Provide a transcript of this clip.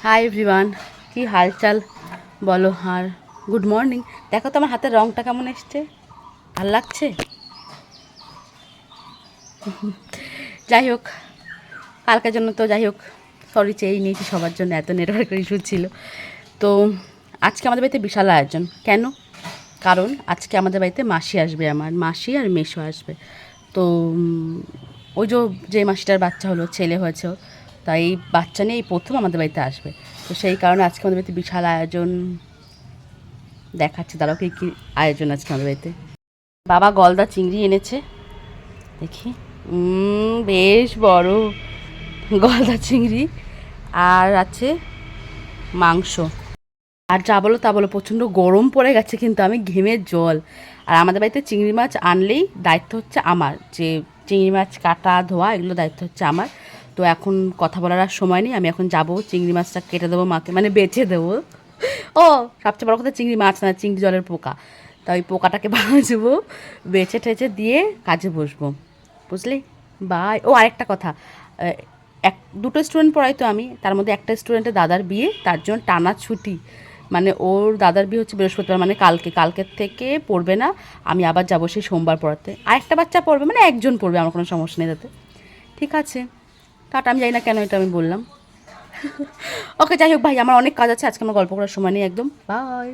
Hi everyone, কি হালচাল বলো? আর good morning. দেখো তো আমার হাতের রঙটা কেমন এসছে, ভাল লাগছে? যাই হোক, কালকের জন্য তো যাই হোক সরি চেয়েই নিয়েছি সবার জন্য, এত নেটওয়ার্কের ইস্যু ছিল। তো আজকে আমাদের বাড়িতে বিশাল আয়োজন। কেন? কারণ আজকে আমাদের বাড়িতে মাসি আসবে, আমার মাসি আর মেসো আসবে। তো ওই যে মাসিটার বাচ্চা হলো, ছেলে হয়েছে ওর, তাই এই বাচ্চা নিয়ে এই প্রথম আমাদের বাড়িতে আসবে। তো সেই কারণে আজকে আমাদের বাড়িতে বিশাল আয়োজন। দেখাচ্ছি দাঁড়াও কী কী আয়োজন আজকে আমাদের বাড়িতে। বাবা গলদা চিংড়ি এনেছে, দেখি বেশ বড় গলদা চিংড়ি। আর আছে মাংস। আর যা বলো তা বলো, প্রচণ্ড গরম পড়ে গেছে, কিন্তু আমি ঘেমে জল। আর আমাদের বাড়িতে চিংড়ি মাছ আনলেই দায়িত্ব হচ্ছে আমার, যে চিংড়ি মাছ কাটা ধোয়া এগুলো দায়িত্ব হচ্ছে আমার। তো এখন কথা বলার আর সময় নেই, আমি এখন যাব চিংড়ি মাছটা কেটে দেবো মাকে, মানে বেছে দেবো। ও সবচেয়ে বড় কথা, চিংড়ি মাছ না, চিংড়ি জলের পোকা। তা ওই পোকাটাকে ভাজবো, বেছে টেছে দিয়ে কাজে বসবো, বুঝলি? বাই। ও আরেকটা কথা, এক দুটো স্টুডেন্ট পড়াই তো আমি, তার মধ্যে একটা স্টুডেন্টের দাদার বিয়ে, তার জন্য টানা ছুটি। মানে ওর দাদার বিয়ে হচ্ছে বৃহস্পতিবার, মানে কালকের থেকে পড়বে না। আমি আবার যাবো সেই সোমবার পড়াতে। আরেকটা বাচ্চা পড়বে, মানে একজন পড়বে, আমার কোনো সমস্যা নেই তাতে। ঠিক আছে, তাটা আমি জানি না কেন এটা আমি বললাম। ওকে যাই হোক ভাই, আমার অনেক কাজ আছে, আজকে আমার গল্প করার সময় নেই একদম। বাই।